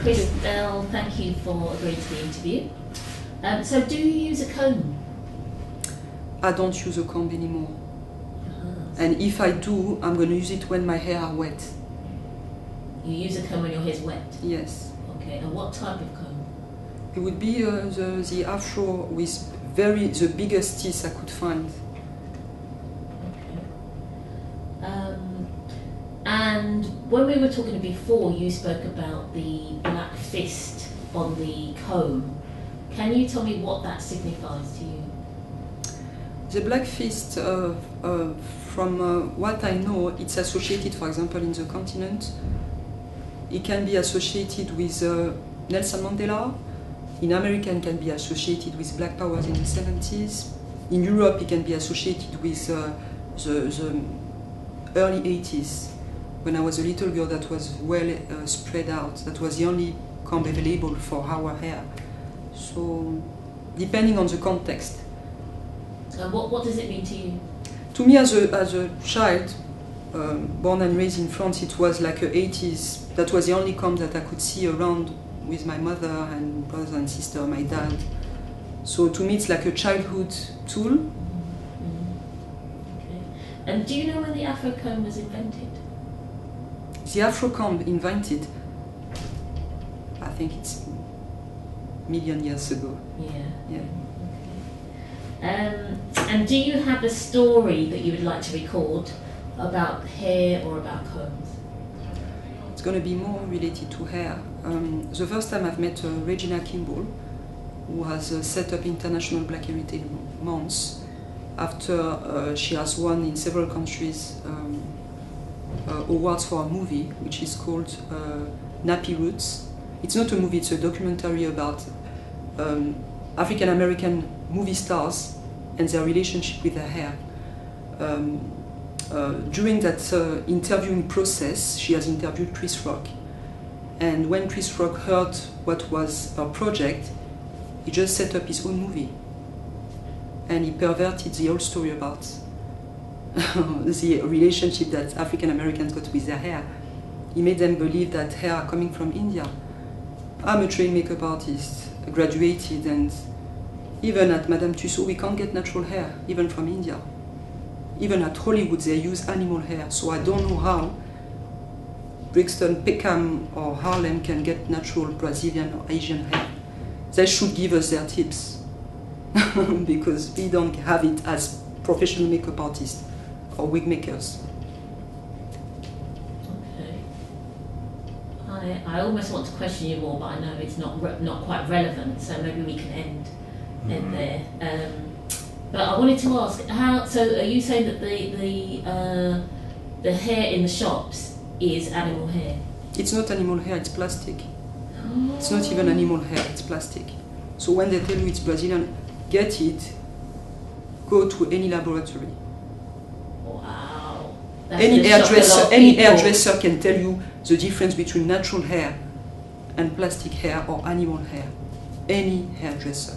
Christelle, thank you for agreeing to the interview. So do you use a comb? I don't use a comb anymore. And if I do, I'm going to use it when my hair are wet. You use a comb when your hair's wet? Yes. Okay, and what type of comb? It would be the afro with the biggest teeth I could find. Okay. And when we were talking before, you spoke about the black fist on the comb. Can you tell me what that signifies to you? The black fist, from what I know, it's associated, for example, in the continent. It can be associated with Nelson Mandela. In America, it can be associated with Black Powers in the 70s. In Europe, it can be associated with the early 80s, when I was a little girl that was well spread out. That was the only comb available for our hair. So, depending on the context. What does it mean to you? To me, as a child, born and raised in France, it was like the 80s. That was the only comb that I could see around with my mother and brother and sister, my dad. So to me, it's like a childhood tool. Okay. And do you know when the Afro comb was invented? The Afro comb invented, I think it's a million years ago. Yeah. Yeah. And do you have a story that you would like to record about hair or about combs? It's going to be more related to hair. The first time I've met Regina Kimball, who has set up International Black Heritage Months, after she has won in several countries awards for a movie, which is called Nappy Roots. It's not a movie, it's a documentary about African American movie stars and their relationship with their hair. During that interviewing process, she has interviewed Chris Rock. And when Chris Rock heard what was her project, he just set up his own movie. And he perverted the whole story about the relationship that African Americans got with their hair. He made them believe that hair are coming from India. I'm a trained makeup artist, graduated, and even at Madame Tussauds we can't get natural hair, even from India. Even at Hollywood they use animal hair, so I don't know how Brixton, Peckham or Harlem can get natural Brazilian or Asian hair. They should give us their tips because we don't have it as professional makeup artists or wig makers. Okay. I almost want to question you more, but I know it's not quite relevant, so maybe we can end there. But I wanted to ask, so are you saying that the hair in the shops is animal hair? It's not animal hair, it's plastic. Oh. It's not even animal hair, it's plastic. So when they tell you it's Brazilian, get it, go to any laboratory. Wow. Any hairdresser can tell you the difference between natural hair and plastic hair or animal hair. Any hairdresser.